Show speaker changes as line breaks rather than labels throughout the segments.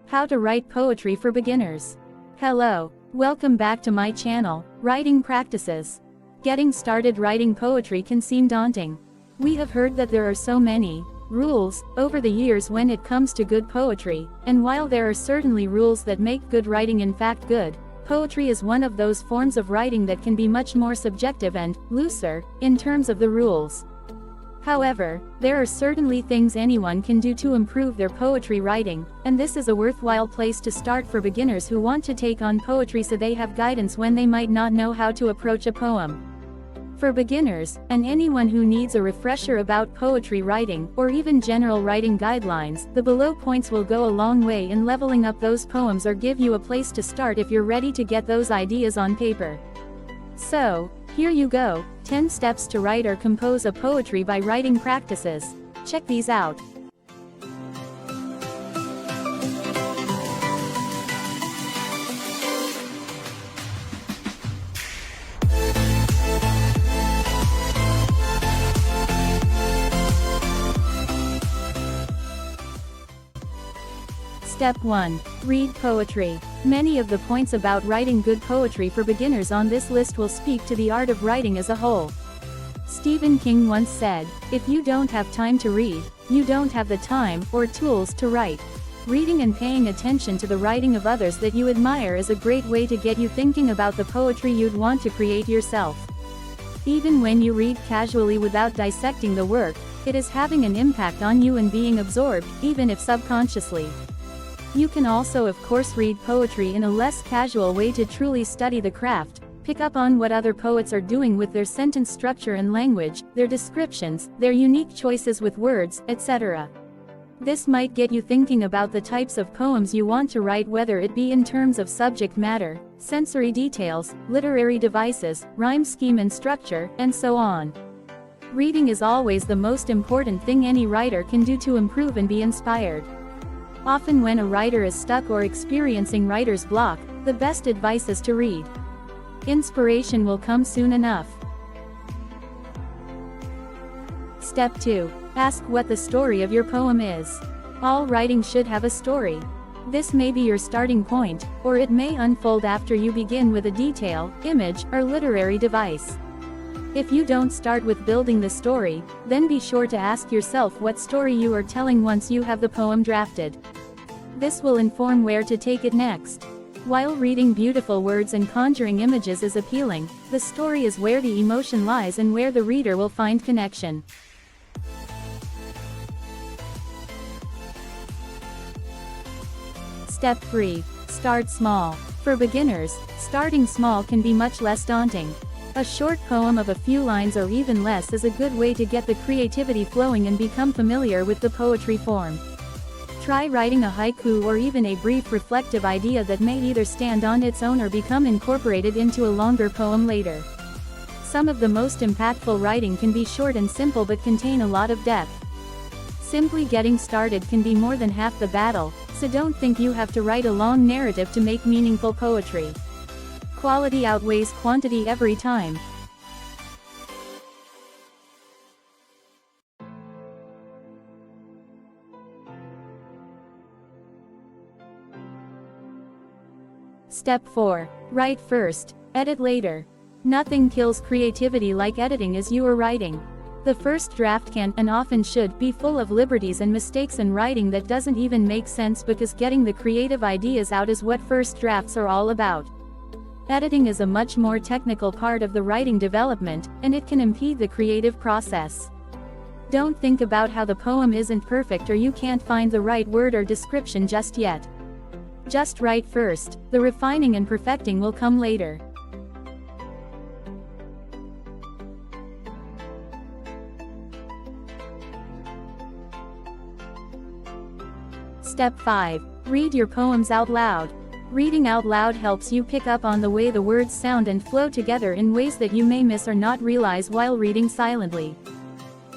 How to write poetry for beginners. Hello, welcome back to my channel, Writing Practices. Getting started writing poetry can seem daunting. We have heard that there are so many rules over the years when it comes to good poetry, and while there are certainly rules that make good writing in fact good, poetry is one of those forms of writing that can be much more subjective and looser in terms of the rules. However, there are certainly things anyone can do to improve their poetry writing, and this is a worthwhile place to start for beginners who want to take on poetry so they have guidance when they might not know how to approach a poem. For beginners, and anyone who needs a refresher about poetry writing, or even general writing guidelines, the below points will go a long way in leveling up those poems or give you a place to start if you're ready to get those ideas on paper. So, here you go, 10 steps to write or compose a poetry by Writing Practices. Check these out. Step 1. Read poetry. Many of the points about writing good poetry for beginners on this list will speak to the art of writing as a whole. Stephen King once said, "If you don't have time to read, you don't have the time or tools to write." Reading and paying attention to the writing of others that you admire is a great way to get you thinking about the poetry you'd want to create yourself. Even when you read casually without dissecting the work, it is having an impact on you and being absorbed, even if subconsciously. You can also of course read poetry in a less casual way to truly study the craft, pick up on what other poets are doing with their sentence structure and language, their descriptions, their unique choices with words, etc. This might get you thinking about the types of poems you want to write, whether it be in terms of subject matter, sensory details, literary devices, rhyme scheme and structure, and so on. Reading is always the most important thing any writer can do to improve and be inspired. Often when a writer is stuck or experiencing writer's block, the best advice is to read. Inspiration will come soon enough. Step 2. Ask what the story of your poem is. All writing should have a story. This may be your starting point, or it may unfold after you begin with a detail, image, or literary device. If you don't start with building the story, then be sure to ask yourself what story you are telling once you have the poem drafted. This will inform where to take it next. While reading beautiful words and conjuring images is appealing, the story is where the emotion lies and where the reader will find connection. Step 3. Start small. For beginners, starting small can be much less daunting. A short poem of a few lines or even less is a good way to get the creativity flowing and become familiar with the poetry form. Try writing a haiku or even a brief reflective idea that may either stand on its own or become incorporated into a longer poem later. Some of the most impactful writing can be short and simple but contain a lot of depth. Simply getting started can be more than half the battle, so don't think you have to write a long narrative to make meaningful poetry. Quality outweighs quantity every time. Step 4. Write first, edit later. Nothing kills creativity like editing as you are writing. The first draft can, and often should, be full of liberties and mistakes in writing that doesn't even make sense, because getting the creative ideas out is what first drafts are all about. Editing is a much more technical part of the writing development, and it can impede the creative process. Don't think about how the poem isn't perfect or you can't find the right word or description just yet. Just write first, the refining and perfecting will come later. Step 5. Read your poems out loud. Reading out loud helps you pick up on the way the words sound and flow together in ways that you may miss or not realize while reading silently.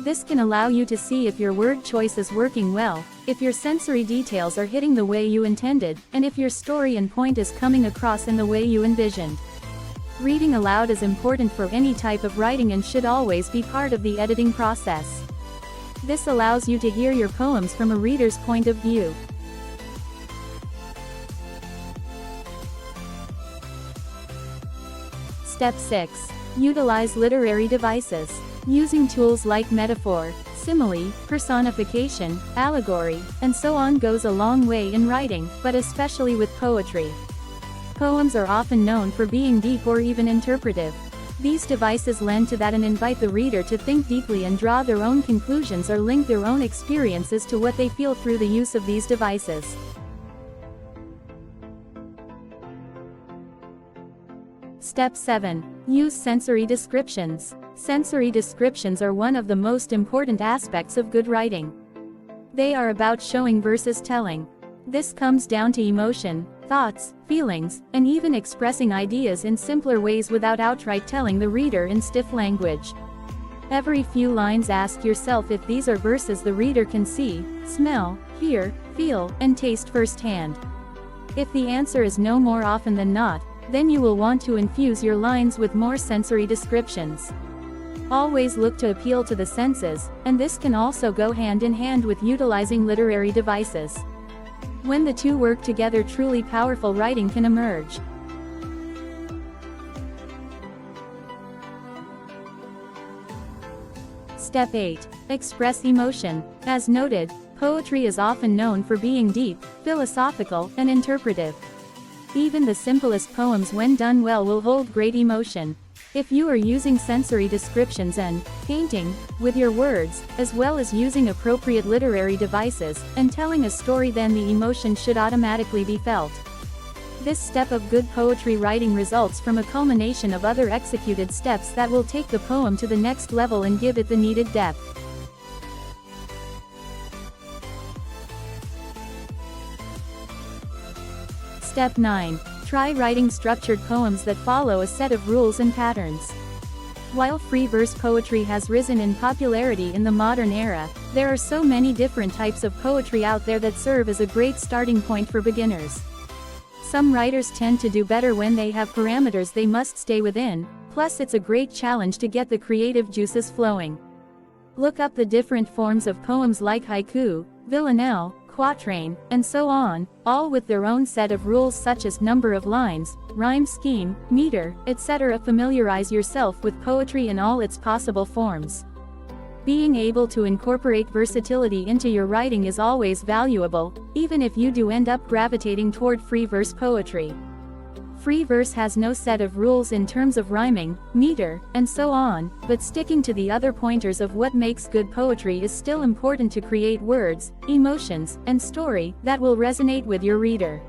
This can allow you to see if your word choice is working well, if your sensory details are hitting the way you intended, and if your story and point is coming across in the way you envisioned. Reading aloud is important for any type of writing and should always be part of the editing process. This allows you to hear your poems from a reader's point of view. Step 6. Utilize literary devices. Using tools like metaphor, simile, personification, allegory, and so on goes a long way in writing, but especially with poetry. Poems are often known for being deep or even interpretive. These devices lend to that and invite the reader to think deeply and draw their own conclusions or link their own experiences to what they feel through the use of these devices. Step 7. Use sensory descriptions. Sensory descriptions are one of the most important aspects of good writing. They are about showing versus telling. This comes down to emotion, thoughts, feelings, and even expressing ideas in simpler ways without outright telling the reader in stiff language. Every few lines ask yourself if these are verses the reader can see, smell, hear, feel, and taste firsthand. If the answer is no more often than not, then you will want to infuse your lines with more sensory descriptions. Always look to appeal to the senses, and this can also go hand in hand with utilizing literary devices. When the two work together, truly powerful writing can emerge. Step 8. Express emotion. As noted, poetry is often known for being deep, philosophical, and interpretive. Even the simplest poems, when done well, will hold great emotion. If you are using sensory descriptions and painting with your words, as well as using appropriate literary devices, and telling a story, then the emotion should automatically be felt. This step of good poetry writing results from a culmination of other executed steps that will take the poem to the next level and give it the needed depth. Step 9. Try writing structured poems that follow a set of rules and patterns. While free verse poetry has risen in popularity in the modern era, there are so many different types of poetry out there that serve as a great starting point for beginners. Some writers tend to do better when they have parameters they must stay within, plus it's a great challenge to get the creative juices flowing. Look up the different forms of poems like haiku, villanelle, quatrain, and so on, all with their own set of rules such as number of lines, rhyme scheme, meter, etc. Familiarize yourself with poetry in all its possible forms. Being able to incorporate versatility into your writing is always valuable, even if you do end up gravitating toward free verse poetry. Free verse has no set of rules in terms of rhyming, meter, and so on, but sticking to the other pointers of what makes good poetry is still important to create words, emotions, and story that will resonate with your reader.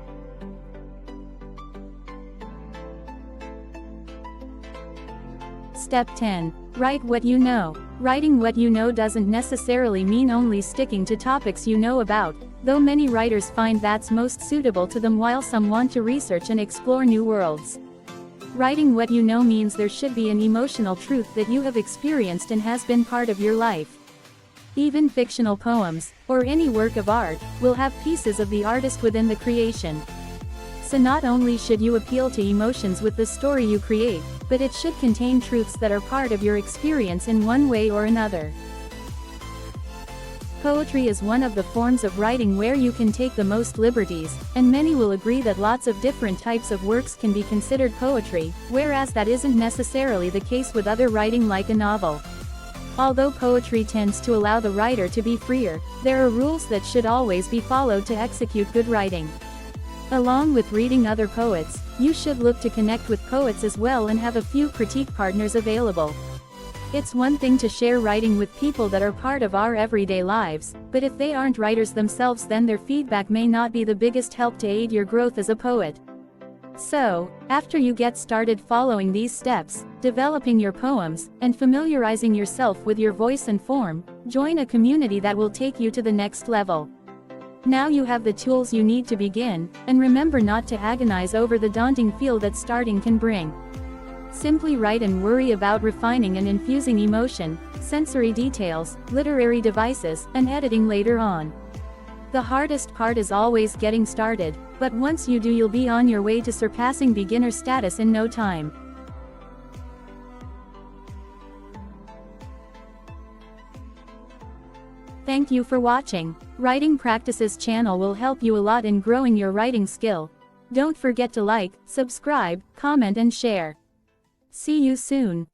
Step 10. Write what you know. Writing what you know doesn't necessarily mean only sticking to topics you know about, though many writers find that's most suitable to them, while some want to research and explore new worlds. Writing what you know means there should be an emotional truth that you have experienced and has been part of your life. Even fictional poems, or any work of art, will have pieces of the artist within the creation. So not only should you appeal to emotions with the story you create, but it should contain truths that are part of your experience in one way or another. Poetry is one of the forms of writing where you can take the most liberties, and many will agree that lots of different types of works can be considered poetry, whereas that isn't necessarily the case with other writing like a novel. Although poetry tends to allow the writer to be freer, there are rules that should always be followed to execute good writing. Along with reading other poets, you should look to connect with poets as well and have a few critique partners available. It's one thing to share writing with people that are part of our everyday lives, but if they aren't writers themselves, then their feedback may not be the biggest help to aid your growth as a poet. So, after you get started following these steps, developing your poems, and familiarizing yourself with your voice and form, join a community that will take you to the next level. Now you have the tools you need to begin, and remember not to agonize over the daunting feel that starting can bring. Simply write and worry about refining and infusing emotion, sensory details, literary devices, and editing later on. The hardest part is always getting started, but once you do, you'll be on your way to surpassing beginner status in no time. Thank you for watching. Writing Practices channel will help you a lot in growing your writing skill. Don't forget to like, subscribe, comment and share. See you soon.